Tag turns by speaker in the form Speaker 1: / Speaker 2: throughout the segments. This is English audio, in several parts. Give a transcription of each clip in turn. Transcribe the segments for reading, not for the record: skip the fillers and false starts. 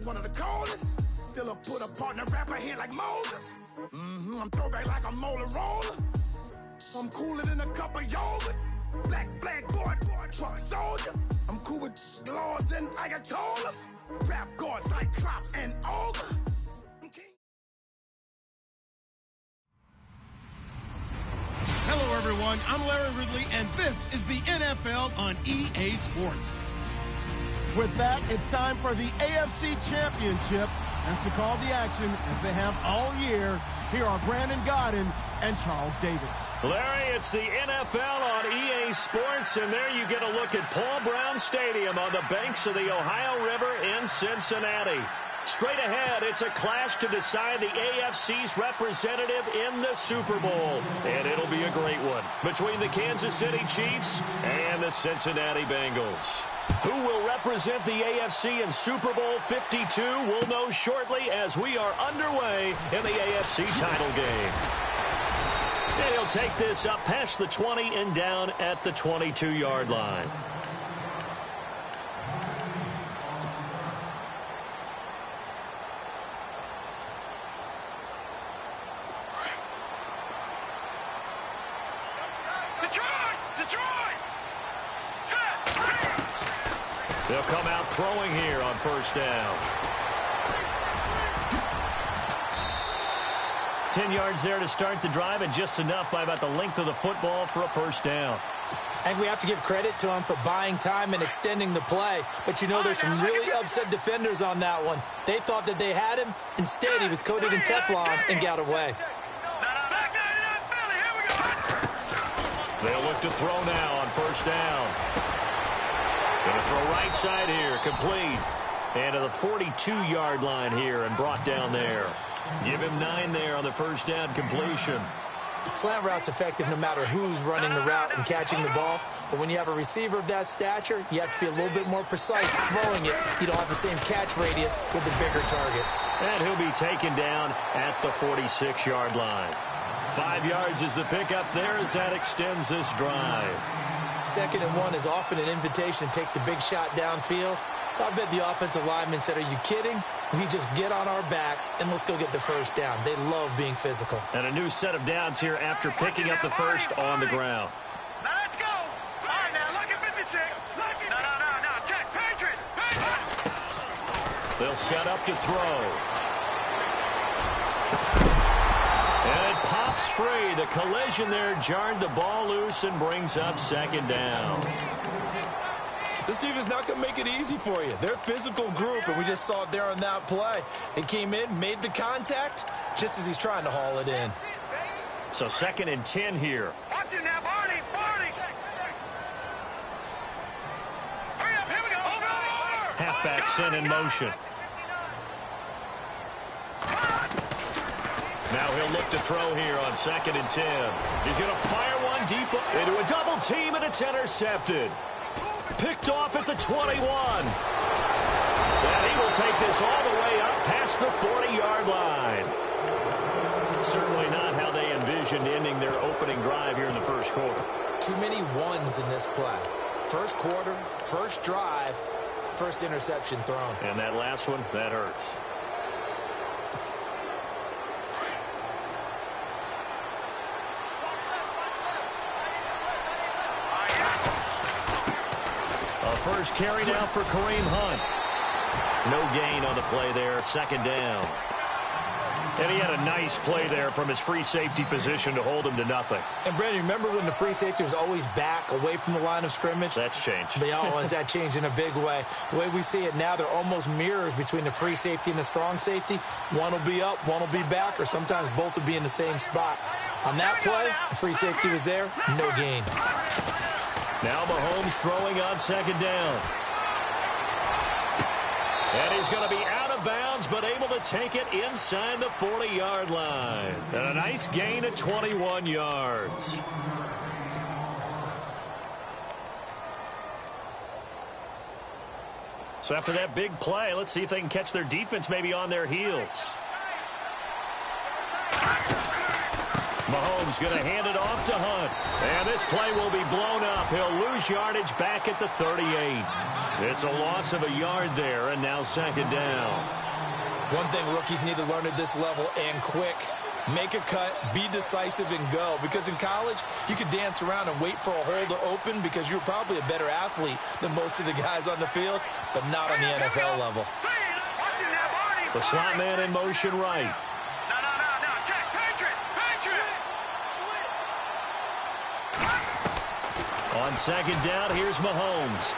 Speaker 1: one of the coldest. Still a put a partner rapper here like Moses. I'm throwback like a molar roller. I'm cooler than a cup of yogurt. Black flag boy, truck soldier. I'm cool with laws and ayatollahs. Rap gods like Cyclops and Olga.
Speaker 2: Hello, everyone. I'm Larry Ridley, and this is the NFL on EA Sports.
Speaker 3: With that, it's time for the AFC Championship. And to call the action, as they have all year, here are Brandon Godden and Charles Davis.
Speaker 4: Larry, it's the NFL on EA Sports, and there you get a look at Paul Brown Stadium on the banks of the Ohio River in Cincinnati. Straight ahead, it's a clash to decide the AFC's representative in the Super Bowl. And it'll be a great one between the Kansas City Chiefs and the Cincinnati Bengals. Who will represent the AFC in Super Bowl 52? We'll know shortly as we are underway in the AFC title game. And he'll take this up past the 20 and down at the 22-yard line. They'll come out throwing here on first down. 10 yards there to start the drive, and just enough by about the length of the football for a first down.
Speaker 5: I think we have to give credit to him for buying time and extending the play. But, you know, there's some really upset defenders on that one. They thought that they had him. Instead, he was coated in Teflon and got away.
Speaker 4: They'll look to throw now on first down. Going to throw right side here, complete. And to the 42-yard line here and brought down there. Give him 9 there on the first down completion.
Speaker 5: Slant route's effective no matter who's running the route and catching the ball. But when you have a receiver of that stature, you have to be a little bit more precise throwing it. You don't have the same catch radius with the bigger targets.
Speaker 4: And he'll be taken down at the 46-yard line. 5 yards is the pickup there as that extends this drive.
Speaker 5: 2nd and 1 is often an invitation to take the big shot downfield. I bet the offensive lineman said, are you kidding? We just get on our backs and let's go get the first down. They love being physical.
Speaker 4: And a new set of downs here after picking up the first on the ground.
Speaker 6: Now let's go. All right, now look at 56. No. Check. Patriot.
Speaker 4: They'll set up to throw. And it pops free. The collision there jarred the ball loose and brings up 2nd down.
Speaker 7: This team is not going to make it easy for you. They're a physical group, and we just saw it there on that play. They came in, made the contact, just as he's trying to haul it in.
Speaker 4: So 2nd and 10 here.
Speaker 6: Watch it now, Barney. Hurry up, here we go. Over.
Speaker 4: Halfback sent in motion. Now he'll look to throw here on 2nd and 10. He's going to fire one deep into a double team, and it's intercepted. Picked off at the 21. And he will take this all the way up past the 40-yard line. Certainly not how they envisioned ending their opening drive here in the first quarter.
Speaker 5: Too many ones in this play. First quarter, first drive, first interception thrown.
Speaker 4: And that last one, that hurts. First carry now for Kareem Hunt. No gain on the play there, 2nd down. And he had a nice play there from his free safety position to hold him to nothing.
Speaker 5: And, Brandon, remember when the free safety was always back, away from the line of scrimmage?
Speaker 4: That's changed.
Speaker 5: Has that changed in a big way? The way we see it now, they're almost mirrors between the free safety and the strong safety. One will be up, one will be back, or sometimes both will be in the same spot. On that play, the free safety was there, no gain.
Speaker 4: Now Mahomes throwing on 2nd down. And he's going to be out of bounds, but able to take it inside the 40-yard line. And a nice gain of 21 yards. So after that big play, let's see if they can catch their defense maybe on their heels. Mahomes going to hand it off to Hunt. And this play will be blown up. He'll lose yardage back at the 38. It's a loss of a yard there, and now second down.
Speaker 7: One thing rookies need to learn at this level, and quick. Make a cut, be decisive, and go. Because in college, you could dance around and wait for a hole to open because you're probably a better athlete than most of the guys on the field, but not on the NFL level.
Speaker 4: The slot man in motion right.
Speaker 6: No. Check. Patriot.
Speaker 4: On second down, here's Mahomes.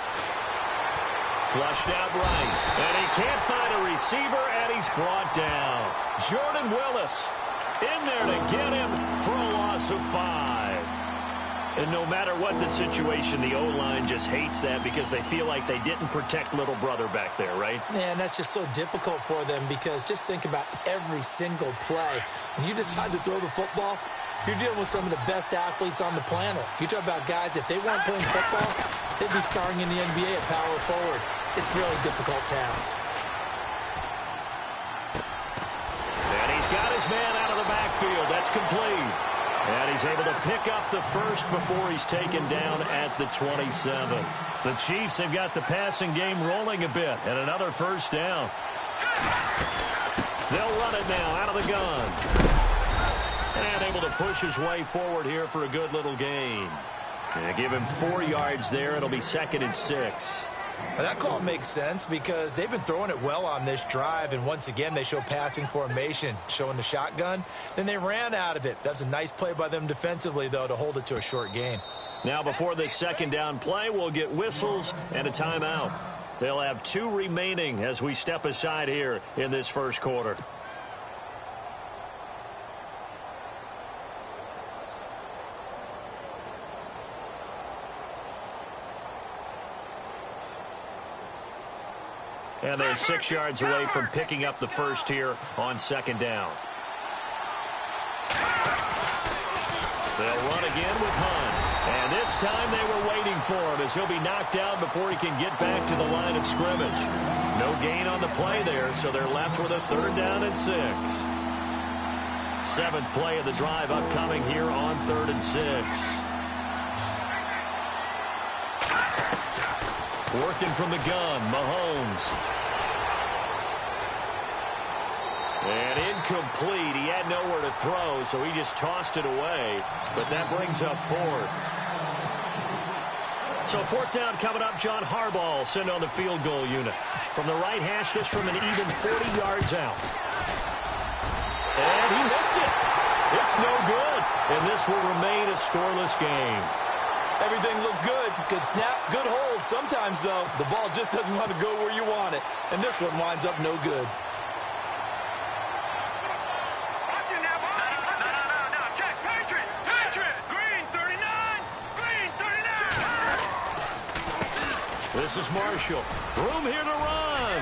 Speaker 4: Flushed out right. And he can't find a receiver, and he's brought down. Jordan Willis in there to get him for a loss of 5. And no matter what the situation, the O-line just hates that because they feel like they didn't protect little brother back there, right?
Speaker 5: Man, that's just so difficult for them because just think about every single play. When you decide to throw the football, you're dealing with some of the best athletes on the planet. You talk about guys, if they weren't playing football, they'd be starring in the NBA at power forward. It's a really difficult task.
Speaker 4: And he's got his man out of the backfield. That's complete. And he's able to pick up the first before he's taken down at the 27. The Chiefs have got the passing game rolling a bit. And another first down. They'll run it now out of the gun. And able to push his way forward here for a good little gain. And give him 4 yards there. It'll be 2nd and 6.
Speaker 7: Now, that call makes sense because they've been throwing it well on this drive, and once again they show passing formation, showing the shotgun. Then they ran out of it. That's a nice play by them defensively, though, to hold it to a short gain.
Speaker 4: Now before this second down play, we'll get whistles and a timeout. They'll have 2 remaining as we step aside here in this first quarter. And they're 6 yards away from picking up the first here on second down. They'll run again with Hunt. And this time they were waiting for him as he'll be knocked down before he can get back to the line of scrimmage. No gain on the play there, so they're left with a 3rd down and 6. 7th play of the drive upcoming here on 3rd and 6. Working from the gun, Mahomes. And incomplete. He had nowhere to throw, so he just tossed it away. But that brings up 4th. So 4th down coming up. John Harbaugh sent on the field goal unit. From the right hash, this from an even 40 yards out. And he missed it. It's no good. And this will remain a scoreless game.
Speaker 7: Everything looked good. Good snap, good hold. Sometimes, though, the ball just doesn't want to go where you want it. And this one winds up no good.
Speaker 6: No. Check. Patriot. Green 39.
Speaker 4: This is Marshall. Room here to run.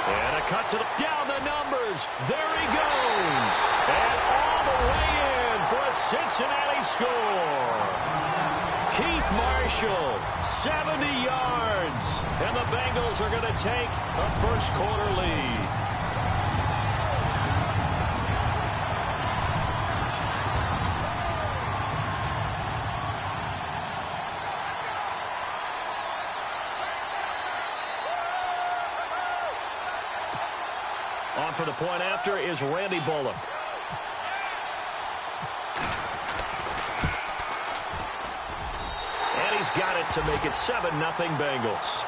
Speaker 4: And a cut to the down the numbers. There he goes. And all the way in for a Cincinnati score. Keith Marshall, 70 yards. And the Bengals are going to take a first quarter lead. On for the point after is Randy Bullock. And he's got it to make it 7-0 Bengals.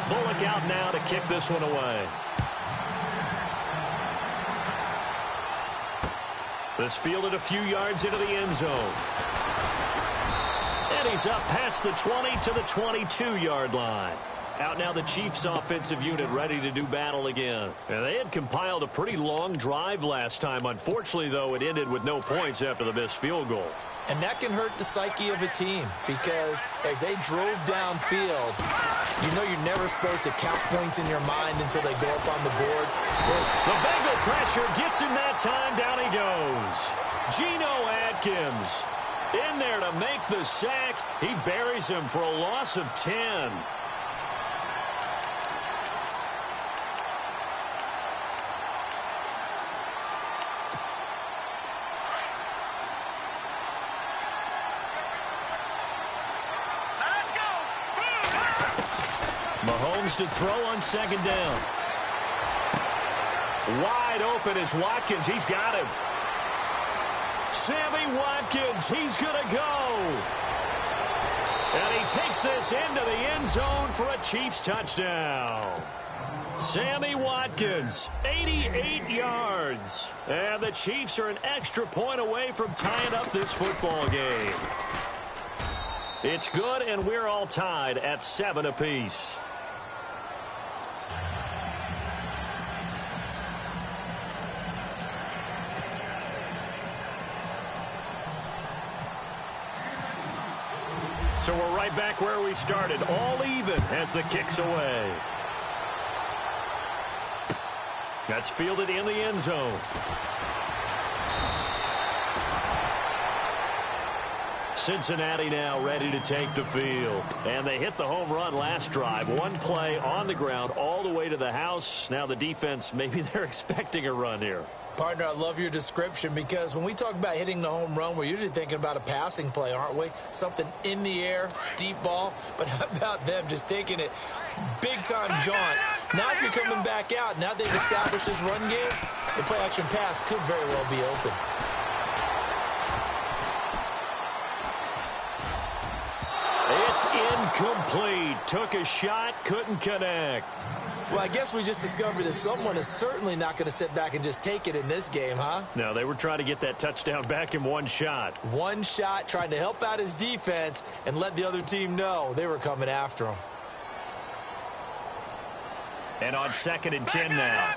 Speaker 4: Bullock out now to kick this one away. This fielded a few yards into the end zone. And he's up past the 20 to the 22-yard line. Out now the Chiefs offensive unit ready to do battle again. And they had compiled a pretty long drive last time. Unfortunately, though, it ended with no points after the missed field goal.
Speaker 7: And that can hurt the psyche of a team because as they drove downfield,
Speaker 5: You know you're never supposed to count points in your mind until they go up on the board.
Speaker 4: The Bengal pressure gets him that time. Down he goes. Geno Atkins in there to make the sack. He buries him for a loss of 10. Mahomes to throw on second down. Wide open is Watkins. He's got him. Sammy Watkins, he's going to go. And he takes this into the end zone for a Chiefs touchdown. Sammy Watkins, 88 yards. And the Chiefs are an extra point away from tying up this football game. It's good, and we're all tied at 7 apiece. So we're right back where we started, all even as the kick's away. That's fielded in the end zone. Cincinnati now ready to take the field. And they hit the home run last drive. One play on the ground all the way to the house. Now the defense, maybe they're expecting a run here.
Speaker 5: Partner, I love your description because when we talk about hitting the home run, we're usually thinking about a passing play, aren't we? Something in the air, deep ball. But how about them just taking it big-time jaunt? Now if you're coming back out, now they've established this run game, the play-action pass could very well be open.
Speaker 4: It's incomplete. Took a shot, couldn't connect.
Speaker 5: Well, I guess we just discovered that someone is certainly not going to sit back and just take it in this game, huh?
Speaker 4: No, they were trying to get that touchdown back in one shot.
Speaker 5: One shot, trying to help out his defense and let the other team know they were coming after him.
Speaker 4: And on 2nd and 10 now.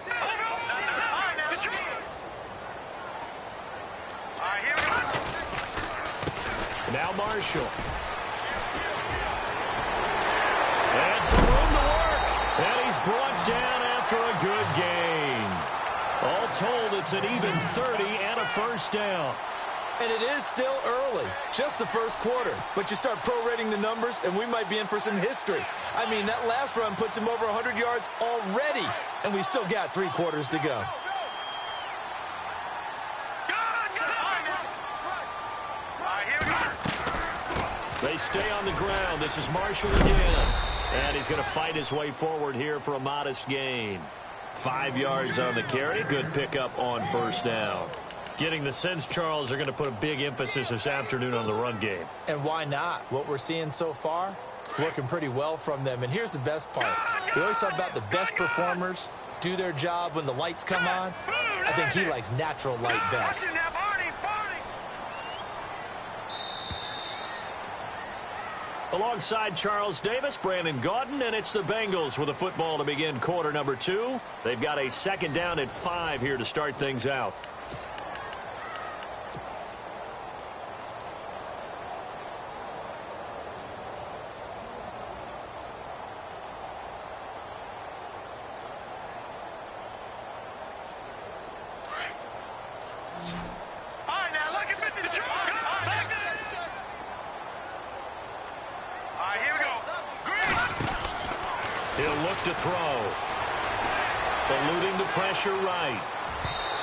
Speaker 4: Now Marshall. And some room to work. And he's brought down after a good gain. All told, it's an even 30 and a first down.
Speaker 5: And it is still early, just the first quarter. But you start prorating the numbers, and we might be in for some history. I mean, that last run puts him over 100 yards already, and we've still got 3 quarters to go.
Speaker 4: They stay on the ground. This is Marshall again. And he's going to fight his way forward here for a modest gain. 5 yards on the carry. Good pickup on first down. Getting the sense, Charles, they're going to put a big emphasis this afternoon on the run game.
Speaker 5: And why not? What we're seeing so far, working pretty well from them. And here's the best part. We always talk about the best performers do their job when the lights come on. I think he likes natural light best.
Speaker 4: Alongside Charles Davis, Brandon Gaudin, and it's the Bengals with a football to begin quarter number 2. They've got a 2nd down at 5 here to start things out. He'll look to throw. Eluding the pressure right.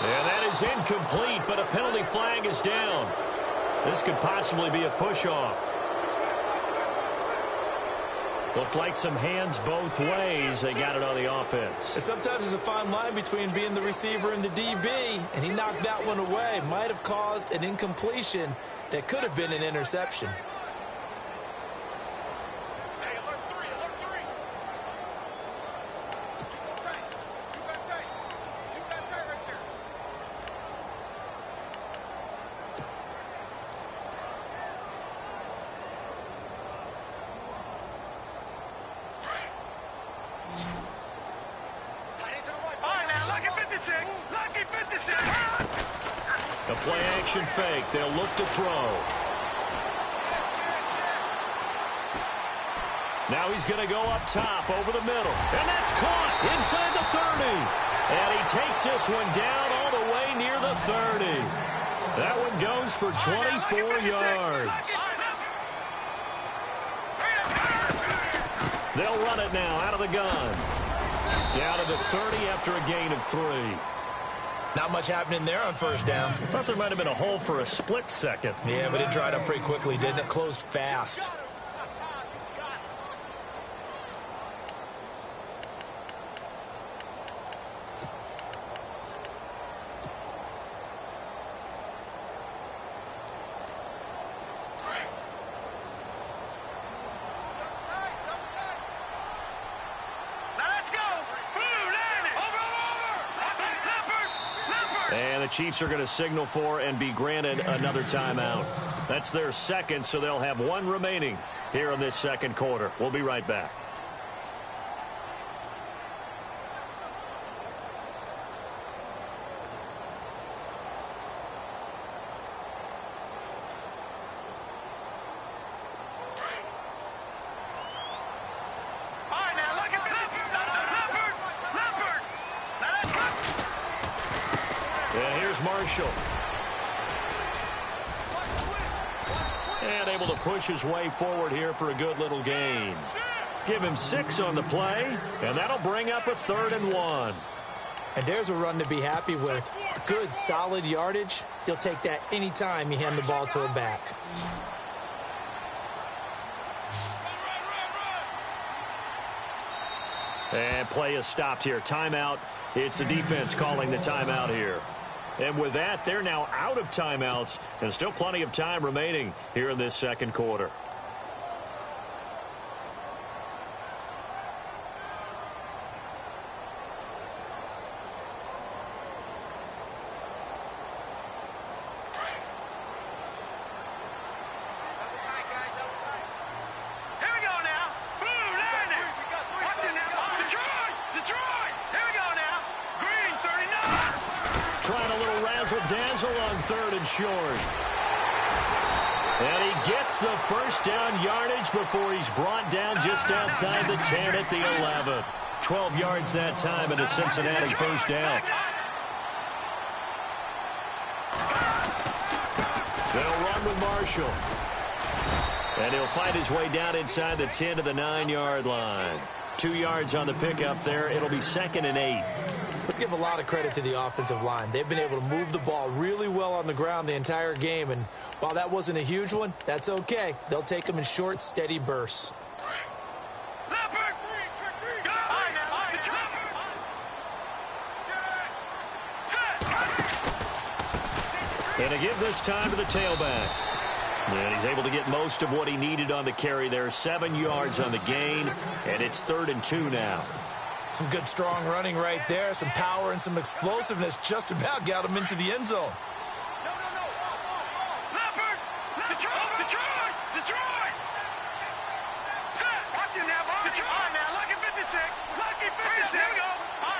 Speaker 4: And that is incomplete, but a penalty flag is down. This could possibly be a push-off. Looked like some hands both ways. They got it on the offense.
Speaker 5: And sometimes there's a fine line between being the receiver and the DB, and he knocked that one away. Might have caused an incompletion that could have been an interception.
Speaker 4: The play-action fake. They'll look to throw. Now he's going to go up top over the middle. And that's caught inside the 30. And he takes this one down all the way near the 30. That one goes for 24 yards. They'll run it now out of the gun. Down to the 30 after a gain of 3.
Speaker 5: Not much happening there on first down.
Speaker 4: I thought there might have been a hole for a split second.
Speaker 5: Yeah, but it dried up pretty quickly, didn't it? Closed fast.
Speaker 4: And the Chiefs are going to signal for and be granted another timeout. That's their second, so they'll have one remaining here in this second quarter. We'll be right back. And here's Marshall. And able to push his way forward here for a good little gain. Give him 6 on the play, and that'll bring up a 3rd and 1.
Speaker 5: And there's a run to be happy with. Good, solid yardage. He'll take that anytime you hand the ball to a back.
Speaker 4: And play is stopped here. Timeout. It's the defense calling the timeout here. And with that, they're now out of timeouts, and still plenty of time remaining here in this second quarter. Trying a little razzle-dazzle on 3rd and short. And he gets the first down yardage before he's brought down just outside the 10 at the 11. 12 yards that time and a Cincinnati first down. They'll run with Marshall. And he'll find his way down inside the 10 to the 9-yard line. 2 yards on the pickup there. It'll be 2nd and 8.
Speaker 5: Let's give a lot of credit to the offensive line. They've been able to move the ball really well on the ground the entire game, and while that wasn't a huge one, that's okay. They'll take them in short, steady bursts.
Speaker 4: And to give this time to the tailback. And he's able to get most of what he needed on the carry there. 7 yards on the gain, and it's 3rd and 2 now.
Speaker 5: Some good, strong running right there. Some power and some explosiveness just about got him into the end zone.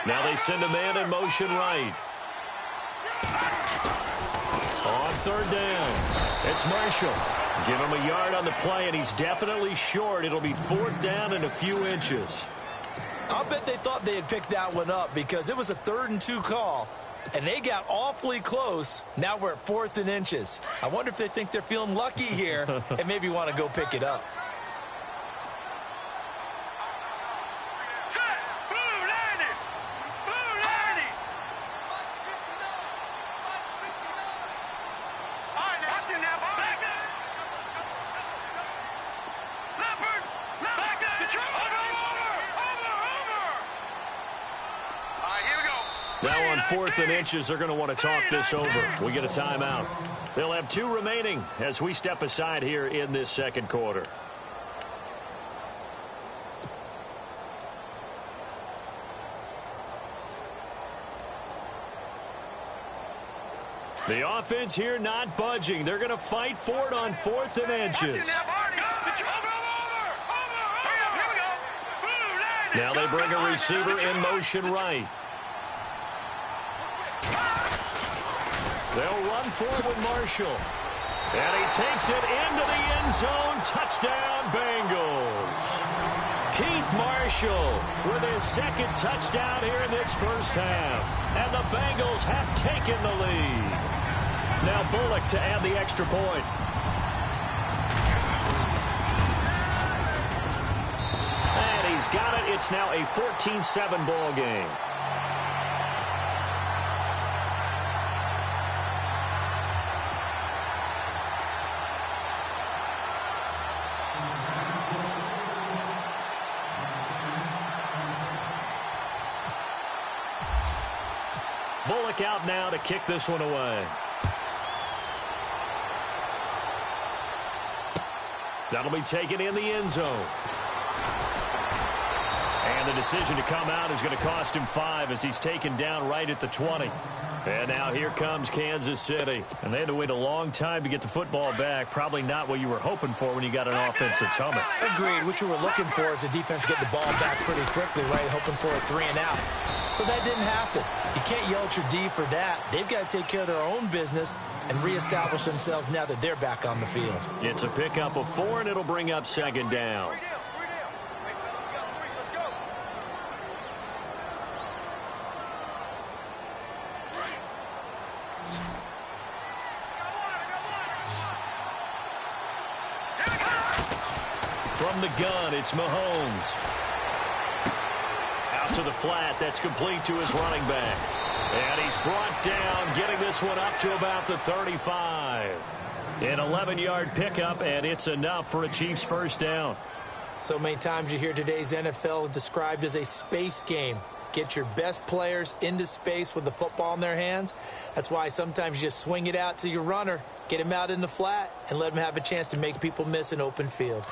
Speaker 4: Now they send a man in motion right. On 3rd down, it's Marshall. Give him a yard on the play, and he's definitely short. It'll be 4th down and a few inches.
Speaker 5: I'll bet they thought they had picked that one up because it was a 3rd and 2 call, and they got awfully close. Now we're at 4th and inches. I wonder if they think they're feeling lucky here and maybe want to go pick it up.
Speaker 4: Now on 4th and inches, they're going to want to talk this over. We get a timeout. They'll have 2 remaining as we step aside here in this second quarter. The offense here not budging. They're going to fight for it on 4th and inches. Now they bring a receiver in motion right. They'll run forward with Marshall. And he takes it into the end zone. Touchdown, Bengals. Marshall with his second touchdown here in this first half. And the Bengals have taken the lead. Now Bullock to add the extra point. And he's got it. It's now a 14-7 ball game. Bullock out now to kick this one away. That'll be taken in the end zone. And the decision to come out is going to cost him 5 as he's taken down right at the 20. And now here comes Kansas City. And they had to wait a long time to get the football back. Probably not what you were hoping for when you got an offense that's humming.
Speaker 5: Agreed. What you were looking for is the defense get the ball back pretty quickly, right? Hoping for a 3 and out. So that didn't happen. You can't yell at your D for that. They've got to take care of their own business and reestablish themselves now that they're back on the field.
Speaker 4: It's a pickup of 4, and it'll bring up second down. From the gun, it's Mahomes. Out to the flat. That's complete to his running back. And he's brought down, getting this one up to about the 35. An 11-yard pickup, and it's enough for a Chiefs first down.
Speaker 5: So many times you hear today's NFL described as a space game. Get your best players into space with the football in their hands. That's why sometimes you just swing it out to your runner, get him out in the flat, and let him have a chance to make people miss an open field.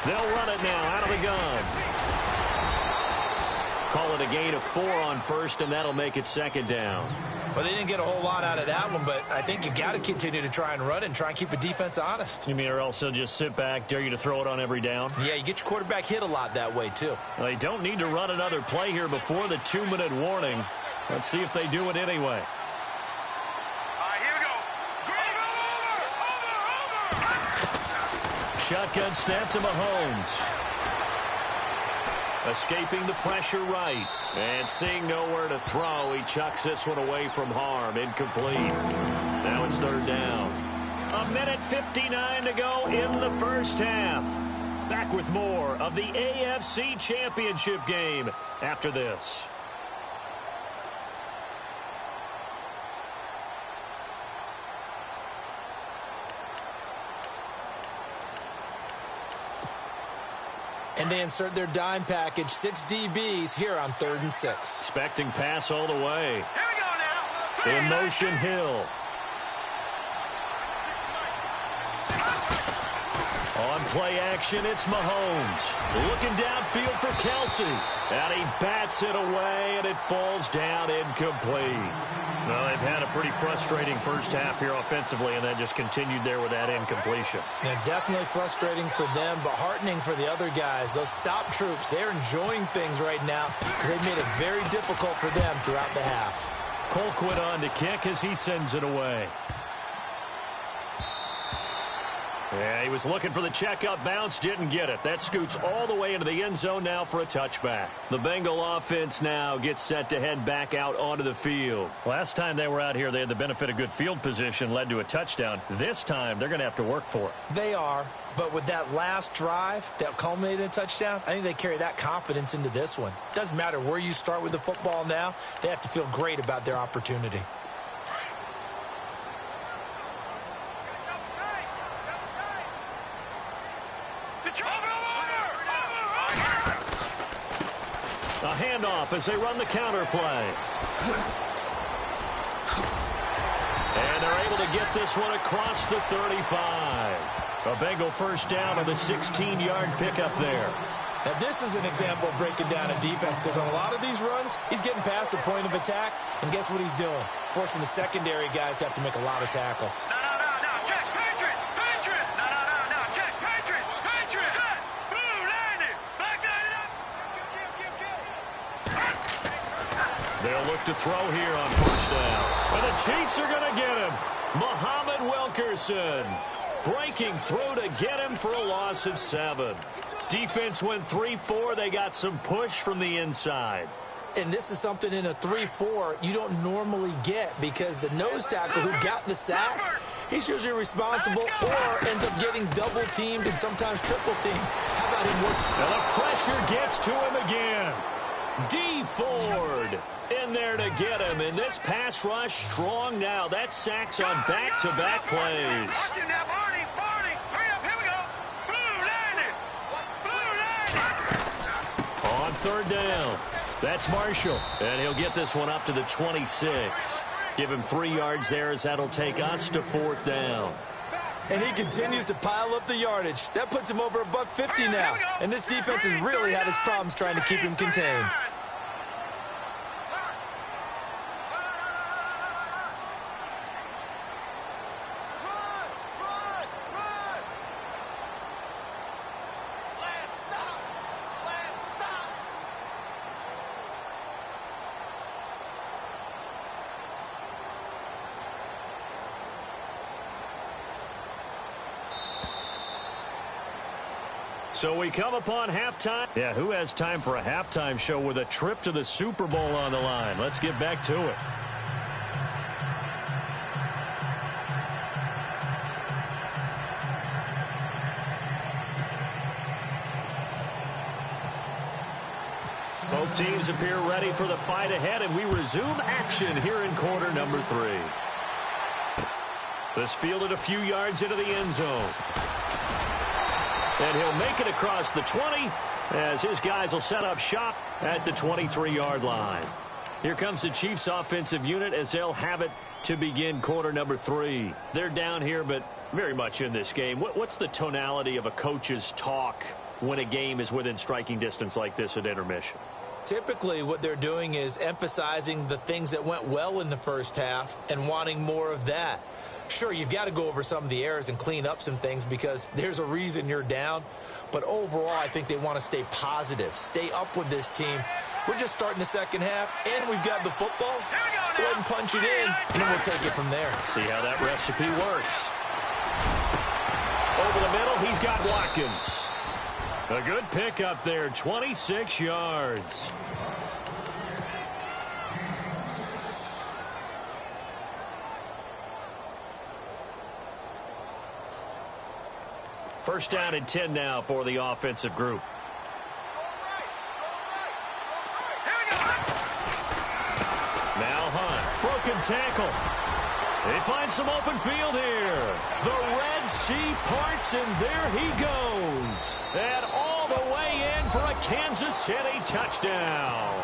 Speaker 4: They'll run it now out of the gun. Call it a gain of 4 on first, and that'll make it second down.
Speaker 5: Well, they didn't get a whole lot out of that one, but I think you got to continue to try and run it and try and keep the defense honest.
Speaker 4: You mean or else they'll just sit back, dare you to throw it on every down?
Speaker 5: Yeah, you get your quarterback hit a lot that way, too.
Speaker 4: They don't need to run another play here before the 2-minute warning. Let's see if they do it anyway. Shotgun snap to Mahomes. Escaping the pressure right. And seeing nowhere to throw, he chucks this one away from harm. Incomplete. Now it's third down. 1:59 to go in the first half. Back with more of the AFC Championship game after this.
Speaker 5: And they insert their dime package, 6 DBs here on 3rd and 6.
Speaker 4: Expecting pass all the way.
Speaker 6: Here we go now.
Speaker 4: In motion, Hill. On play action, it's Mahomes. Looking downfield for Kelsey. And he bats it away, and it falls down incomplete. Well, they've had a pretty frustrating first half here offensively, and that just continued there with that incompletion.
Speaker 5: Yeah, definitely frustrating for them, but heartening for the other guys. Those stop troops, they're enjoying things right now. They've made it very difficult for them throughout the half.
Speaker 4: Colquitt on to kick as he sends it away. Yeah, he was looking for the checkup bounce, didn't get it. That scoots all the way into the end zone now for a touchback. The Bengal offense now gets set to head back out onto the field. Last time they were out here, they had the benefit of good field position, led to a touchdown. This time, they're going to have to work for it.
Speaker 5: They are, but with that last drive that culminated in a touchdown, I think they carry that confidence into this one. Doesn't matter where you start with the football now, they have to feel great about their opportunity.
Speaker 4: A handoff as they run the counter play. And they're able to get this one across the 35. A Bengal first down on the 16-yard pickup there.
Speaker 5: Now, this is an example of breaking down a defense because on a lot of these runs, he's getting past the point of attack, and guess what he's doing? Forcing the secondary guys to have to make a lot of tackles.
Speaker 6: No, check, Patriot, no, check, Patriot, set, boom, landed, back that up.
Speaker 4: They'll look to throw here on first down. And the Chiefs are going to get him. Muhammad Wilkerson breaking through to get him for a loss of 7. Defense went 3-4. They got some push from the inside.
Speaker 5: And this is something in a 3-4 you don't normally get, because the nose tackle who got the sack, he's usually responsible or ends up getting double teamed and sometimes triple teamed. How about him work?
Speaker 4: And the pressure gets to him again. D. Ford in there to get him. And this pass rush strong now. That sacks on back-to-back plays. On third down, that's Marshall. And he'll get this one up to the 26. Give him 3 yards there, as that'll take us to 4th down.
Speaker 5: And he continues to pile up the yardage. That puts him over $150 now. And this defense has really had its problems trying to keep him contained.
Speaker 4: So we come upon halftime. Yeah, who has time for a halftime show with a trip to the Super Bowl on the line? Let's get back to it. Both teams appear ready for the fight ahead, and we resume action here in quarter number 3. This fielded a few yards into the end zone. And he'll make it across the 20 as his guys will set up shop at the 23-yard line. Here comes the Chiefs offensive unit as they'll have it to begin quarter number 3. They're down here, but very much in this game. What's the tonality of a coach's talk when a game is within striking distance like this at intermission?
Speaker 5: Typically, what they're doing is emphasizing the things that went well in the first half and wanting more of that. Sure, you've got to go over some of the errors and clean up some things because there's a reason you're down. But overall, I think they want to stay positive, stay up with this team. We're just starting the second half, and we've got the football. Let's go ahead and punch it in, and then we'll take it from there.
Speaker 4: See how that recipe works. Over the middle, he's got Watkins. A good pick up there, 26 yards. First down and 10 now for the offensive group. Now Hunt, broken tackle. They find some open field here. The Red Sea parts, and there he goes. And all the way in for a Kansas City touchdown.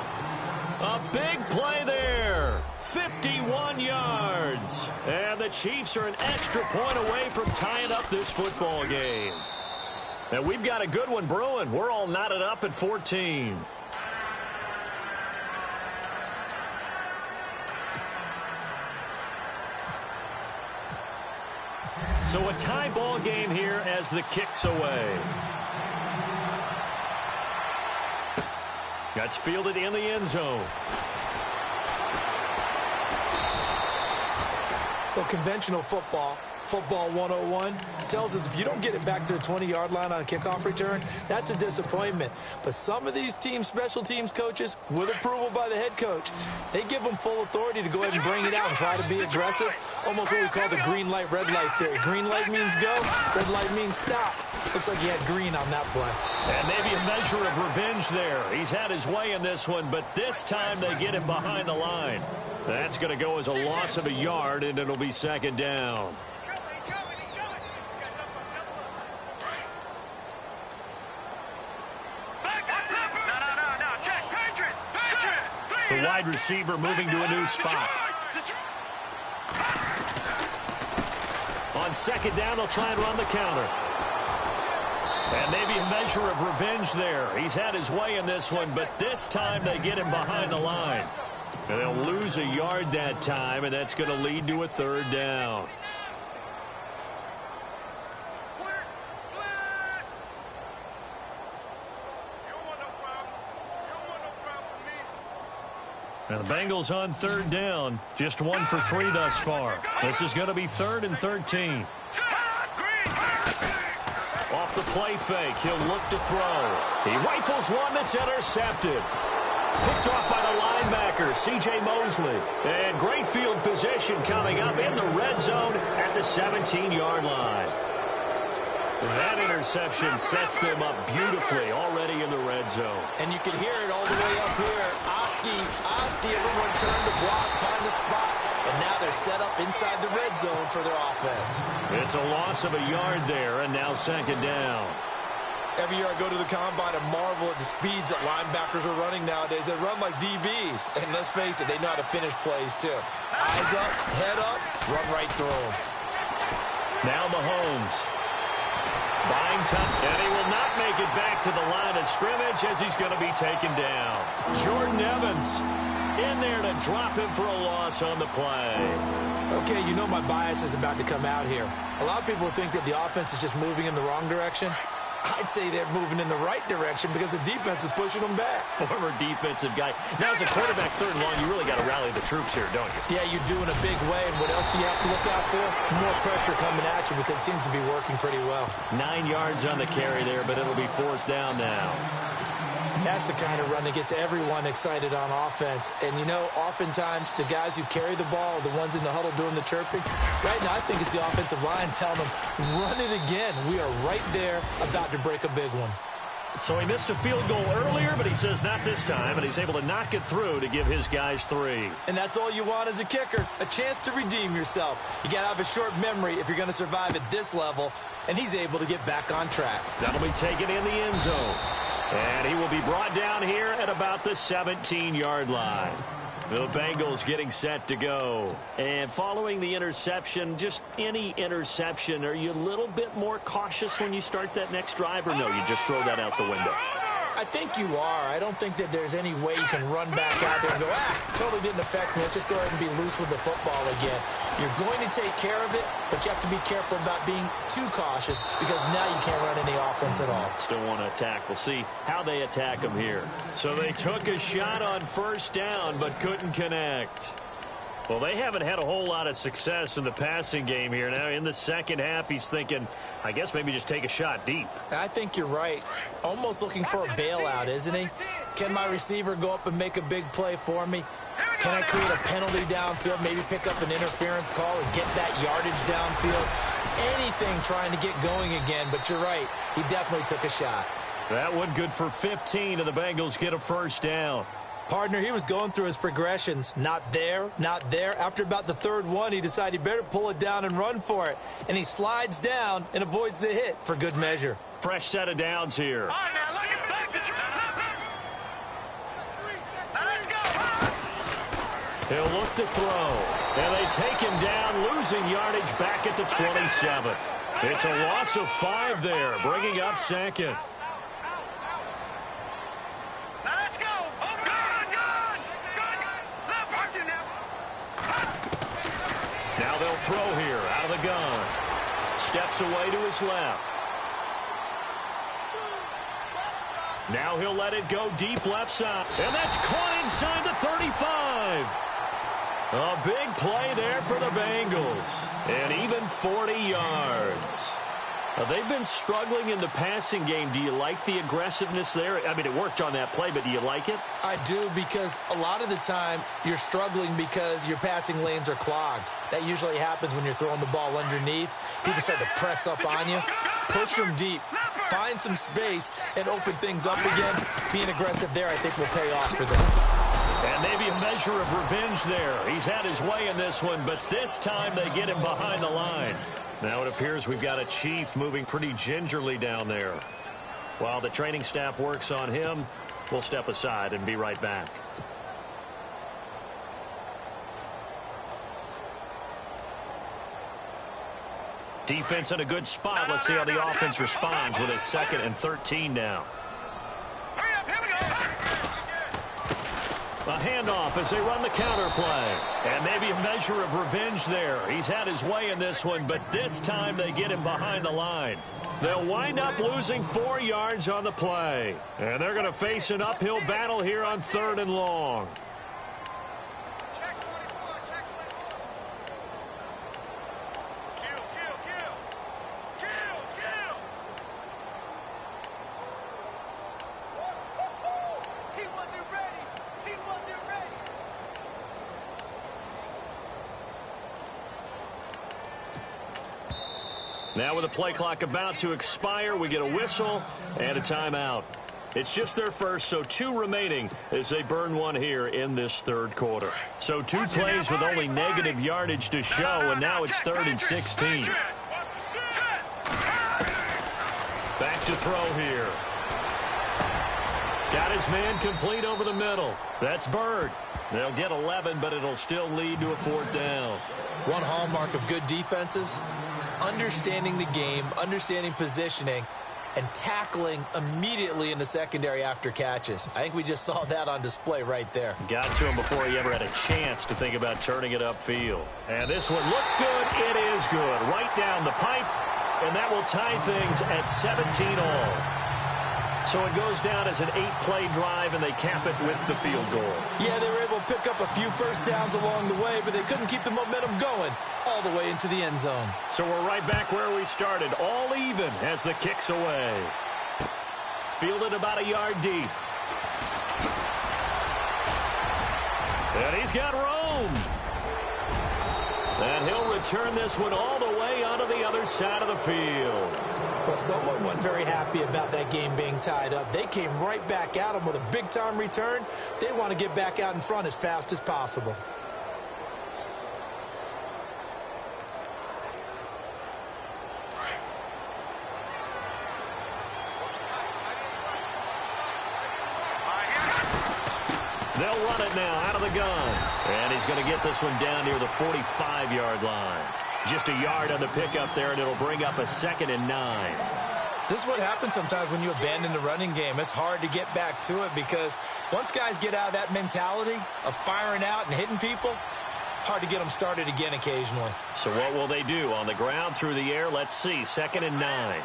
Speaker 4: A big play there. 51 yards. And the Chiefs are an extra point away from tying up this football game. And we've got a good one brewing. We're all knotted up at 14. So a tie ball game here as the kick's away. That's fielded in the end zone.
Speaker 5: Well, conventional football 101, tells us if you don't get it back to the 20-yard line on a kickoff return, that's a disappointment. But some of these teams, special teams coaches, with approval by the head coach, they give them full authority to go ahead and bring it out and try to be aggressive. Almost what we call the green light, red light theory. Green light means go, red light means stop. Looks like he had green on that play.
Speaker 4: And maybe a measure of revenge there. He's had his way in this one, but this time they get him behind the line. That's going to go as a loss of a yard, and it'll be second down. The wide receiver moving to a new spot. On second down, they'll try and run the counter. And maybe a measure of revenge there. He's had his way in this one, but this time they get him behind the line. And they'll lose a yard that time, and that's going to lead to a third down. And the Bengals on third down. Just 1 for 3 thus far. This is going to be 3rd and 13. Off the play fake, he'll look to throw. He rifles one that's intercepted. Picked off by the linebacker, C.J. Mosley. And great field position coming up in the red zone at the 17-yard line. That interception sets them up beautifully already in the red zone.
Speaker 7: And you can hear it all the way up here. Oski, everyone turned to block, find the spot, and now they're set up inside the red zone for their offense.
Speaker 4: It's a loss of a yard there, and now 2nd down.
Speaker 7: Every year I go to the combine and marvel at the speeds that linebackers are running nowadays. They run like DBs. And let's face it, they know how to finish plays too. Eyes up, head up, run right through them.
Speaker 4: Now Mahomes. Buying time, and he will not make it back to the line of scrimmage as he's going to be taken down. Jordan Evans in there to drop him for a loss on the play.
Speaker 5: Okay, you know my bias is about to come out here. A lot of people think that the offense is just moving in the wrong direction. I'd say they're moving in the right direction because the defense is pushing them back.
Speaker 4: Former defensive guy. Now, as a quarterback, 3rd and long, you really got to rally the troops here, don't you?
Speaker 5: Yeah, you do in a big way. And what else do you have to look out for? More pressure coming at you because it seems to be working pretty well.
Speaker 4: 9 yards on the carry there, but it'll be 4th down now.
Speaker 5: That's the kind of run that gets everyone excited on offense. And, you know, oftentimes the guys who carry the ball are the ones in the huddle doing the chirping. Right now, I think it's the offensive line telling them, run it again. We are right there about to break a big one.
Speaker 4: So he missed a field goal earlier, but he says not this time, and he's able to knock it through to give his guys 3.
Speaker 5: And that's all you want as a kicker, a chance to redeem yourself. You got to have a short memory if you're going to survive at this level, and he's able to get back on track.
Speaker 4: That'll be taken in the end zone. And he will be brought down here at about the 17-yard line. The Bengals getting set to go. And following the interception, just any interception, are you a little bit more cautious when you start that next drive, or no, you just throw that out the window?
Speaker 5: I think you are. I don't think that there's any way you can run back out there and go, totally didn't affect me. Let's just go ahead and be loose with the football again. You're going to take care of it, but you have to be careful about being too cautious because now you can't run any offense at all.
Speaker 4: Still want to attack. We'll see how they attack him here. So they took a shot on 1st down, but couldn't connect. Well, they haven't had a whole lot of success in the passing game here. Now, in the 2nd half, he's thinking, I guess maybe just take a shot deep.
Speaker 5: I think you're right. Almost looking for a bailout, isn't he? Can my receiver go up and make a big play for me? Can I create a penalty downfield, maybe pick up an interference call and get that yardage downfield? Anything trying to get going again, but you're right. He definitely took a shot.
Speaker 4: That one good for 15, and the Bengals get a 1st down.
Speaker 5: Partner, he was going through his progressions. Not there, not there. After about the 3rd one, he decided he better pull it down and run for it. And he slides down and avoids the hit for good measure.
Speaker 4: Fresh set of downs here.
Speaker 6: Now let's go.
Speaker 4: He'll look to throw. And they take him down, losing yardage back at the 27. It's a loss of 5 there, bringing up 2nd. Now they'll throw here out of the gun. Steps away to his left. Now he'll let it go deep left side. And that's caught inside the 35. A big play there for the Bengals. And even 40 yards. They've been struggling in the passing game. Do you like the aggressiveness there? I mean, it worked on that play, but do you like it?
Speaker 5: I do, because a lot of the time you're struggling because your passing lanes are clogged. That usually happens when you're throwing the ball underneath. People start to press up on you. Push them deep. Find some space and open things up again. Being aggressive there, I think, will pay off for them.
Speaker 4: And maybe a measure of revenge there. He's had his way in this one, but this time they get him behind the line. Now it appears we've got a Chief moving pretty gingerly down there. While the training staff works on him, we'll step aside and be right back. Defense in a good spot. Let's see how the offense responds with a 2nd and 13 now. A handoff as they run the counter play. And maybe a measure of revenge there. He's had his way in this one, but this time they get him behind the line. They'll wind up losing 4 yards on the play. And they're going to face an uphill battle here on 3rd and long. Now with the play clock about to expire, we get a whistle and a timeout. It's just their first, so 2 remaining as they burn one here in this third quarter. So 2 plays with only negative yardage to show, and now it's 3rd and 16. Back to throw here. Got his man complete over the middle. That's Bird. They'll get 11, but it'll still lead to a 4th down.
Speaker 7: One hallmark of good defenses is understanding the game, understanding positioning, and tackling immediately in the secondary after catches. I think we just saw that on display right there.
Speaker 4: Got to him before he ever had a chance to think about turning it upfield. And this one looks good. It is good. Right down the pipe, and that will tie things at 17 all. So it goes down as an 8-play drive, and they cap it with the field goal.
Speaker 7: Yeah, they were able to pick up a few first downs along the way, but they couldn't keep the momentum going all the way into the end zone.
Speaker 4: So we're right back where we started, all even as the kick's away. Fielded about a yard deep. And he's got room. And he'll return this one all the way onto the other side of the field.
Speaker 5: Well, someone wasn't very happy about that game being tied up. They came right back at him with a big-time return. They want to get back out in front as fast as possible.
Speaker 4: They'll run it now out of the gun. And he's going to get this one down near the 45-yard line. Just a yard on the pickup there, and it'll bring up a 2nd and 9.
Speaker 7: This is what happens sometimes when you abandon the running game. It's hard to get back to it because once guys get out of that mentality of firing out and hitting people, hard to get them started again occasionally.
Speaker 4: So what will they do? On the ground, through the air? Let's see. 2nd and 9.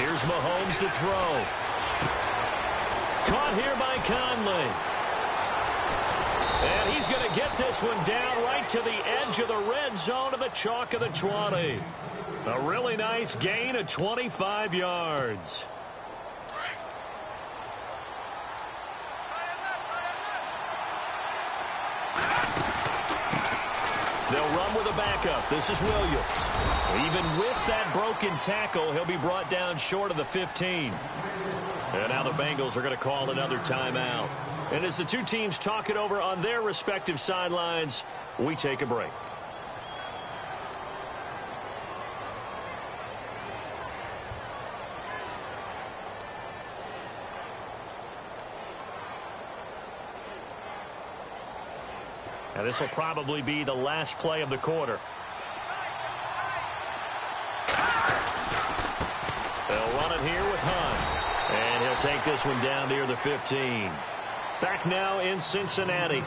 Speaker 4: Here's Mahomes to throw. Caught here by Conley. And he's going to get this one down right to the edge of the red zone to the chalk of the 20. A really nice gain of 25 yards. They'll run with a backup. This is Williams. Even with that broken tackle, he'll be brought down short of the 15. And now the Bengals are going to call another timeout. And as the two teams talk it over on their respective sidelines, we take a break. Now this will probably be the last play of the quarter. They'll run it here with Hunt. And he'll take this one down near the 15. Back now in Cincinnati.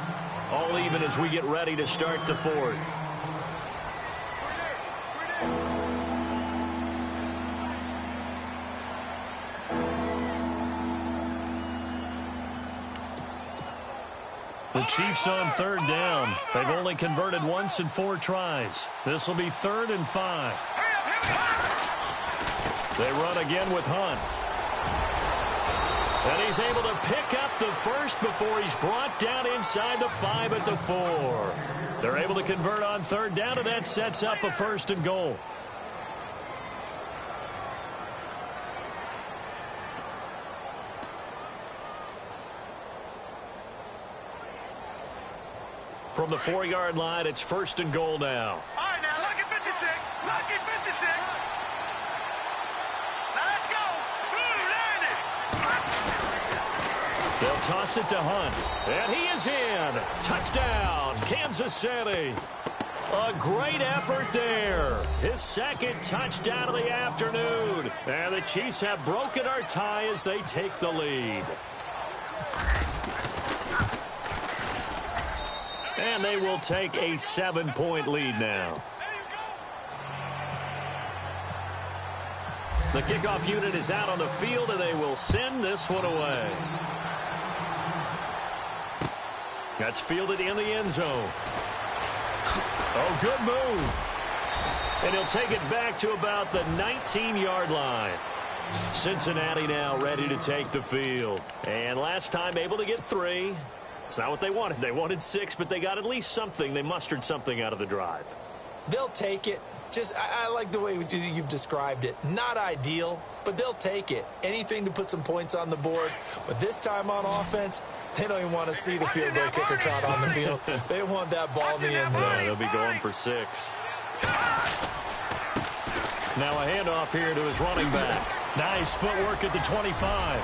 Speaker 4: All even as we get ready to start the fourth. The Chiefs on third down. They've only converted once in 4 tries. This will be 3rd and 5. They run again with Hunt. And he's able to pick up the first before he's brought down inside the 5 at the 4. They're able to convert on third down, and that sets up a 1st and goal. From the 4-yard line, it's 1st and goal now.
Speaker 6: All right, now, lucky 56. Lucky 56. Now, let's go. Ooh, 90.
Speaker 4: They'll toss it to Hunt. And he is in. Touchdown, Kansas City. A great effort there. His 2nd touchdown of the afternoon. And the Chiefs have broken our tie as they take the lead. And they will take a 7-point lead now. The kickoff unit is out on the field, and they will send this one away. That's fielded in the end zone. Oh, good move. And he'll take it back to about the 19-yard line. Cincinnati now ready to take the field. And last time able to get 3. It's not what they wanted. They wanted 6, but they got at least something. They mustered something out of the drive.
Speaker 5: They'll take it. I like the way you've described it. Not ideal, but they'll take it. Anything to put some points on the board. But this time on offense, they don't even want to see the field goal kicker trot on the field. They want that ball in the end zone.
Speaker 4: Yeah, they'll be going for 6. Now a handoff here to his running back. Nice footwork at the 25.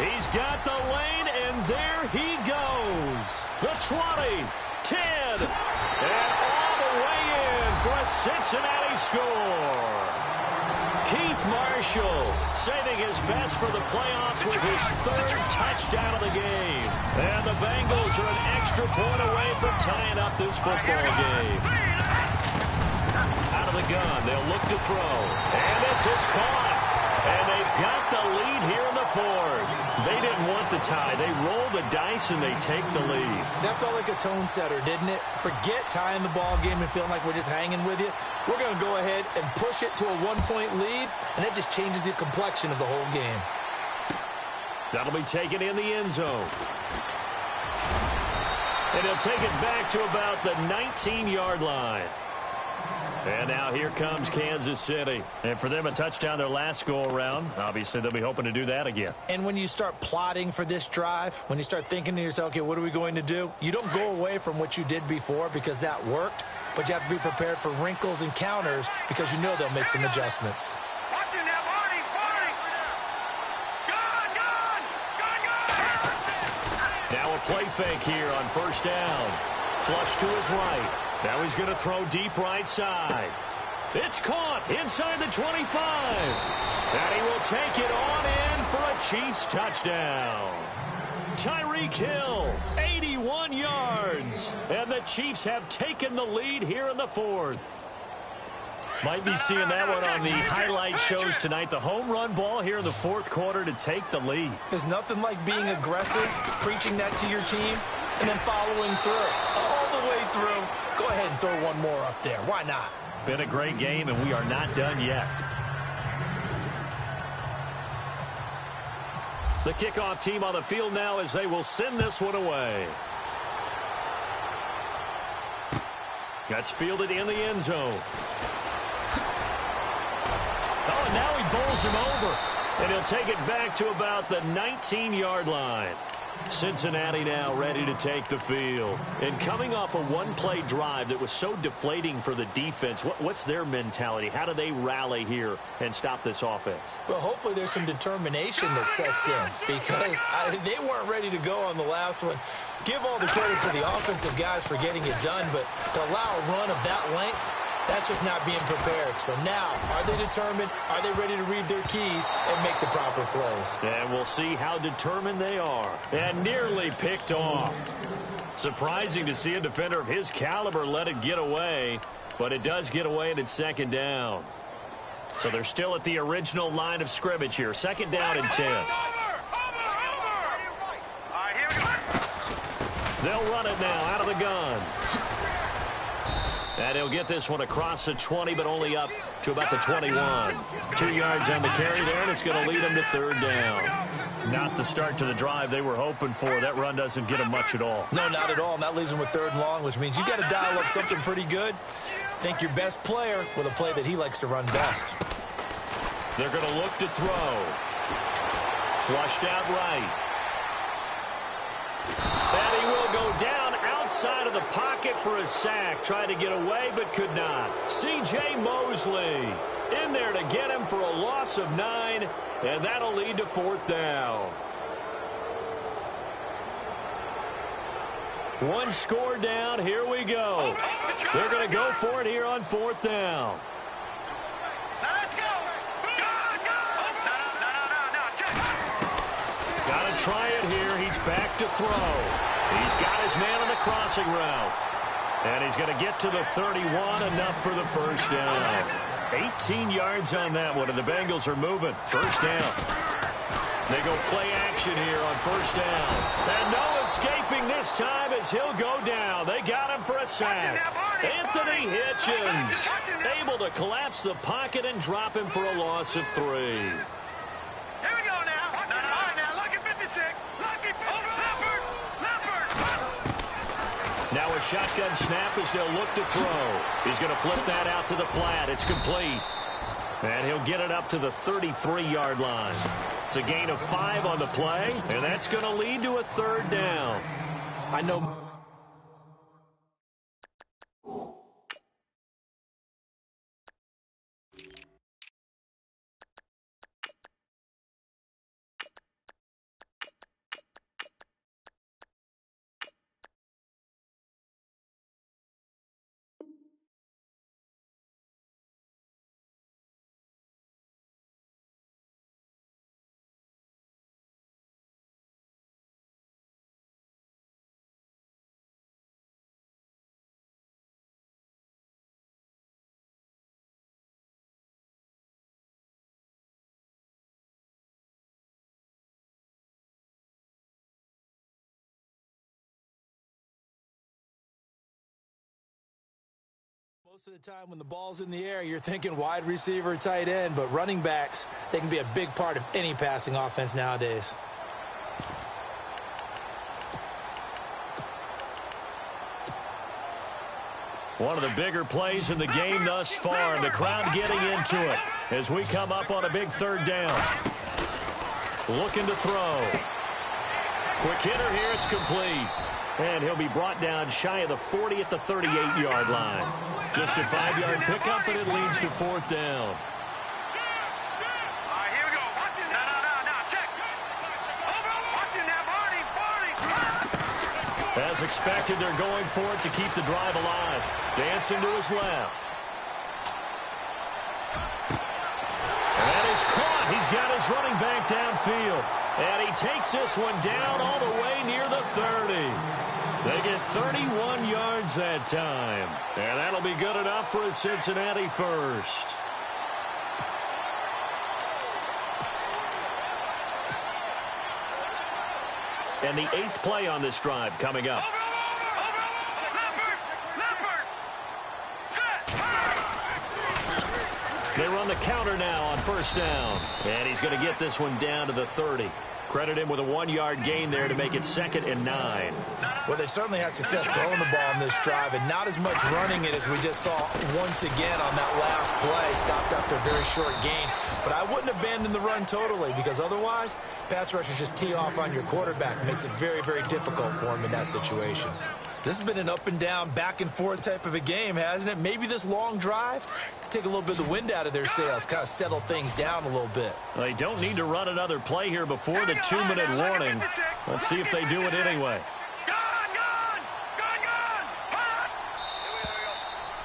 Speaker 4: He's got the lane, and there he goes. The 20, 10, and all the way in for a Cincinnati score. Keith Marshall saving his best for the playoffs with his 3rd touchdown of the game. And the Bengals are an extra point away from tying up this football game. Out of the gun, they'll look to throw. And this is caught. And they've got the lead here in the 4th. They didn't want the tie. They roll the dice and they take the lead.
Speaker 5: That felt like a tone setter, didn't it? Forget tying the ball game and feeling like we're just hanging with you. We're going to go ahead and push it to a 1-point lead, and that just changes the complexion of the whole game.
Speaker 4: That'll be taken in the end zone. And he'll take it back to about the 19-yard line. And now here comes Kansas City. And for them, a touchdown their last go-around. Obviously, they'll be hoping to do that again.
Speaker 5: And when you start plotting for this drive, when you start thinking to yourself, okay, what are we going to do? You don't go away from what you did before because that worked, but you have to be prepared for wrinkles and counters because you know they'll make some adjustments.
Speaker 6: Watch it now, Barney! Gun!
Speaker 4: Now a play fake here on 1st down. Flush to his right. Now he's going to throw deep right side. It's caught inside the 25. And he will take it on in for a Chiefs touchdown. Tyreek Hill, 81 yards. And the Chiefs have taken the lead here in the 4th. Might be seeing that one on the highlight shows tonight. The home run ball here in the 4th quarter to take the lead.
Speaker 5: There's nothing like being aggressive, preaching that to your team, and then following through. All the way through. Go ahead and throw one more up there. Why not?
Speaker 4: Been a great game, and we are not done yet. The kickoff team on the field now as they will send this one away. That's fielded in the end zone. Oh, and now he bowls him over. And he'll take it back to about the 19-yard line. Cincinnati now ready to take the field. And coming off a one-play drive that was so deflating for the defense, what's their mentality? How do they rally here and stop this offense?
Speaker 5: Well, hopefully there's some determination that sets in because they weren't ready to go on the last one. Give all the credit to the offensive guys for getting it done, but to allow a run of that length, that's just not being prepared. So now, are they determined? Are they ready to read their keys and make the proper plays?
Speaker 4: And we'll see how determined they are. And nearly picked off. Surprising to see a defender of his caliber let it get away, but it does get away and it's 2nd down. So they're still at the original line of scrimmage here. 2nd down and 10. They'll run it now out of the gun. And he'll get this one across the 20, but only up to about the 21. 2 yards on the carry there, and it's going to lead them to 3rd down. Not the start to the drive they were hoping for. That run doesn't get them much at all.
Speaker 5: No, not at all. And that leaves them with 3rd and long, which means you got to dial up something pretty good. Think your best player with a play that he likes to run best.
Speaker 4: They're going to look to throw. Flushed out right. And he will go down outside of the pocket for a sack. Tried to get away, but could not. C.J. Mosley in there to get him for a loss of 9, and that'll lead to 4th down. One score down. Here we go. They're going to go for it here on 4th down.
Speaker 6: Let's go.
Speaker 4: Got to try it here. He's back to throw. He's got his man on the crossing route. And he's going to get to the 31, enough for the 1st down. 18 yards on that one, and the Bengals are moving. 1st down. They go play action here on 1st down. And no escaping this time as he'll go down. They got him for a sack. Anthony Hitchens able to collapse the pocket and drop him for a loss of 3. Now a shotgun snap as they'll look to throw. He's going to flip that out to the flat. It's complete. And he'll get it up to the 33-yard line. It's a gain of 5 on the play, and that's going to lead to a 3rd down.
Speaker 5: I know. Most of the time when the ball's in the air, you're thinking wide receiver, tight end, but running backs, they can be a big part of any passing offense nowadays.
Speaker 4: One of the bigger plays in the game thus far, and the crowd getting into it as we come up on a big 3rd down. Looking to throw. Quick hitter here, it's complete. And he'll be brought down shy of the 40 at the 38-yard line. Just a 5-yard pickup, and it leads to 4th down.
Speaker 6: All right, here we go. Watch it. No, check. Watch it now, Barney.
Speaker 4: As expected, they're going for it to keep the drive alive. Dancing to his left. And that is caught. He's got his running back downfield. And he takes this one down all the way near the 30. They get 31 yards that time. And that'll be good enough for a Cincinnati first. And the 8th play on this drive coming up. They run the counter now on 1st down. And he's going to get this one down to the 30. Credit him with a 1-yard gain there to make it 2nd and 9.
Speaker 5: Well, they certainly had success throwing the ball on this drive, and not as much running it as we just saw once again on that last play. Stopped after a very short gain. But I wouldn't abandon the run totally, because otherwise, pass rushers just tee off on your quarterback. It makes it very, very difficult for him in that situation. This has been an up and down, back and forth type of a game, hasn't it? Maybe this long drive take a little bit of the wind out of their sails, kind of settle things down a little bit.
Speaker 4: They don't need to run another play here before the 2-minute warning. Let's see if they do it anyway.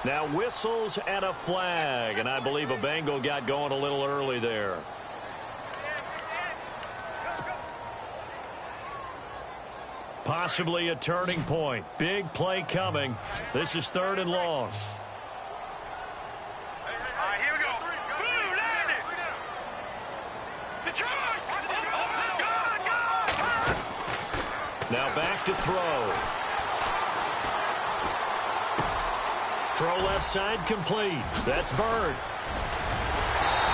Speaker 4: Now whistles and a flag, and I believe a Bengal got going a little early there. Possibly a turning point. Big play coming. This is 3rd and long.
Speaker 6: All right, here we go. Blue, land it. Detroit.
Speaker 4: Now back to throw. Throw left side complete. That's Bird.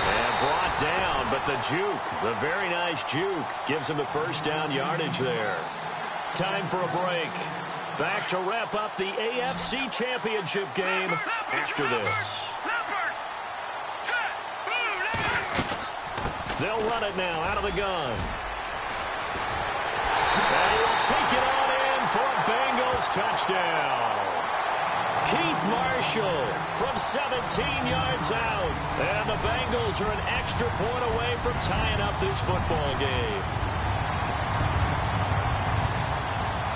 Speaker 4: And brought down, but the juke, the very nice juke, gives him the 1st down yardage there. Time for a break. Back to wrap up the AFC Championship game after this. They'll run it now out of the gun. And he'll take it on in for a Bengals touchdown. Keith Marshall from 17 yards out. And the Bengals are an extra point away from tying up this football game.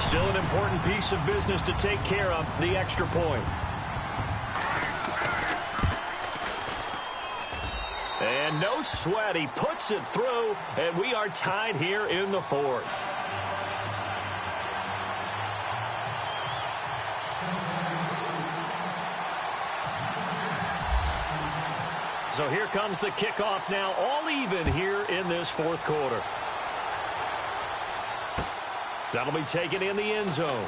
Speaker 4: Still an important piece of business to take care of, the extra point. And no sweat, he puts it through, and we are tied here in the 4th. So here comes the kickoff now, all even here in this 4th quarter. That'll be taken in the end zone.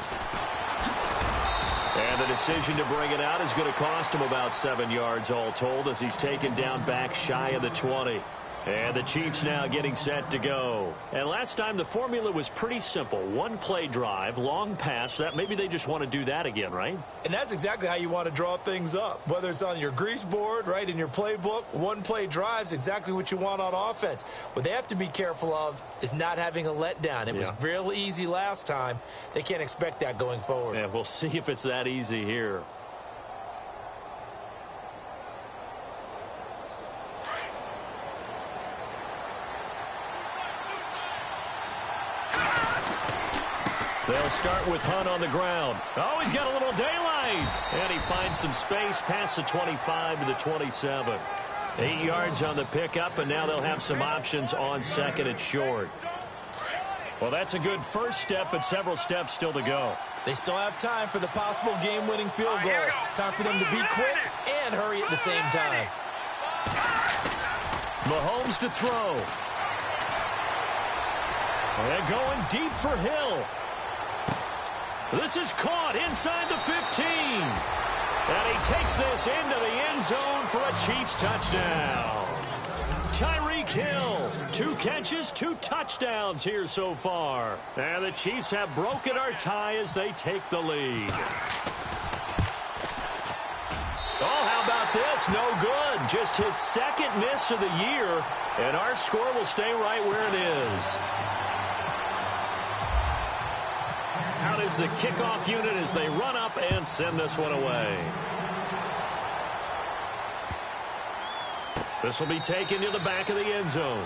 Speaker 4: And the decision to bring it out is going to cost him about 7 yards all told as he's taken down back shy of the 20. And the Chiefs now getting set to go. And last time the formula was pretty simple. One play drive, long pass. That maybe they just want to do that again, right?
Speaker 7: And that's exactly how you want to draw things up. Whether it's on your grease board, right, in your playbook, one play drive's exactly what you want on offense. What they have to be careful of is not having a letdown. It was real easy last time. They can't expect that going forward.
Speaker 4: Yeah, we'll see if it's that easy here. They'll start with Hunt on the ground. Oh, he's got a little daylight. And he finds some space past the 25 to the 27. 8 yards on the pickup, and now they'll have some options on second and short. Well, that's a good first step, but several steps still to go.
Speaker 7: They still have time for the possible game-winning field goal. Time for them to be quick and hurry at the same time.
Speaker 4: Mahomes to throw. And going deep for Hill. This is caught inside the 15. And he takes this into the end zone for a Chiefs touchdown. Tyreek Hill, 2 catches, 2 touchdowns here so far. And the Chiefs have broken our tie as they take the lead. Oh, how about this? No good. Just his second miss of the year. And our score will stay right where it is. Out is the kickoff unit as they run up and send this one away. This will be taken to the back of the end zone.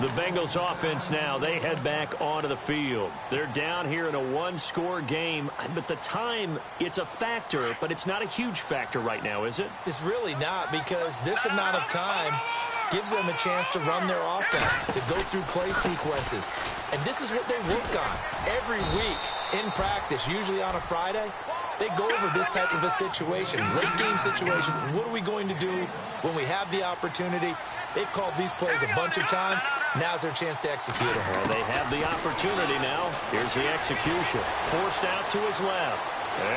Speaker 4: The Bengals offense now, they head back onto the field. They're down here in a 1-score game, but the time, it's a factor, but it's not a huge factor right now, is it?
Speaker 7: It's really not, because this amount of time gives them a chance to run their offense, to go through play sequences. And this is what they work on every week in practice, usually on a Friday. They go over this type of a situation, late game situation. What are we going to do when we have the opportunity? They've called these plays a bunch of times. Now's their chance to execute them.
Speaker 4: Well, they have the opportunity now. Here's the execution. Forced out to his left.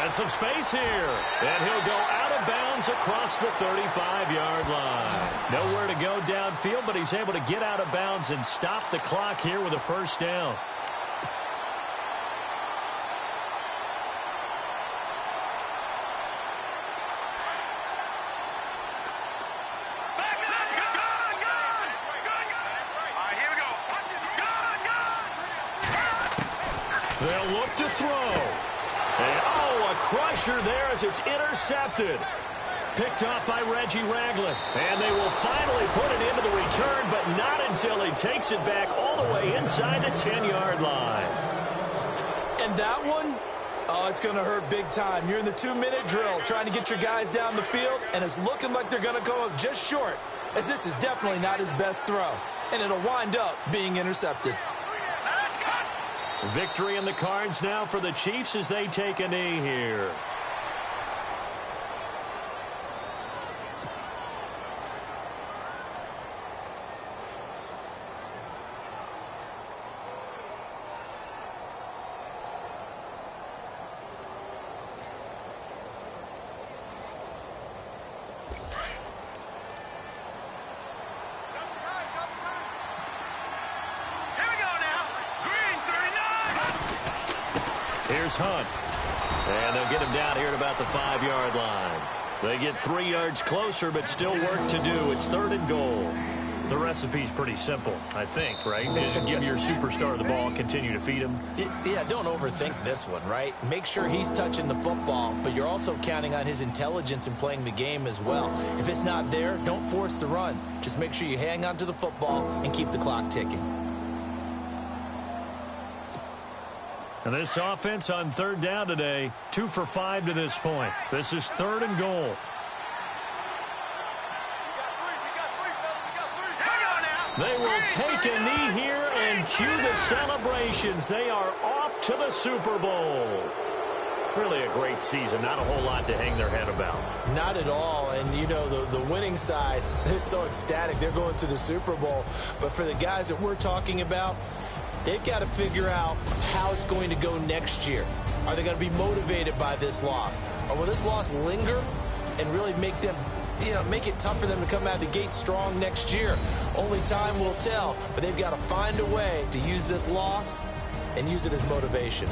Speaker 4: And some space here. And he'll go out of bounds across the 35-yard line. Nowhere to go downfield, but he's able to get out of bounds and stop the clock here with a first down. They'll look to throw. And, oh, a crusher there as it's intercepted. Picked off by Reggie Ragland. And they will finally put it into the return, but not until he takes it back all the way inside the 10-yard line.
Speaker 7: And that one, oh, it's going to hurt big time. You're in the 2-minute drill trying to get your guys down the field, and it's looking like they're going to go up just short, as this is definitely not his best throw. And it'll wind up being intercepted.
Speaker 4: Victory in the cards now for the Chiefs as they take a knee here. Here's Hunt. And they'll get him down here at about the 5-yard line. They get 3 yards closer, but still work to do. It's 3rd and goal. The recipe's pretty simple, I think, right? Just give your superstar the ball, continue to feed him.
Speaker 7: Yeah, don't overthink this one, right? Make sure he's touching the football, but you're also counting on his intelligence in playing the game as well. If it's not there, don't force the run. Just make sure you hang on to the football and keep the clock ticking.
Speaker 4: And this offense on 3rd down today, 2 for 5 to this point. This is 3rd and goal. They will take a knee here and cue the celebrations. They are off to the Super Bowl. Really a great season. Not a whole lot to hang their head about.
Speaker 7: Not at all. And, you know, the winning side, they're so ecstatic. They're going to the Super Bowl. But for the guys that we're talking about, they've got to figure out how it's going to go next year. Are they going to be motivated by this loss? Or will this loss linger and really make them
Speaker 5: make it tough for them to come out of the gate strong next year. Only time will tell, but they've got to find a way to use this loss and use it as motivation.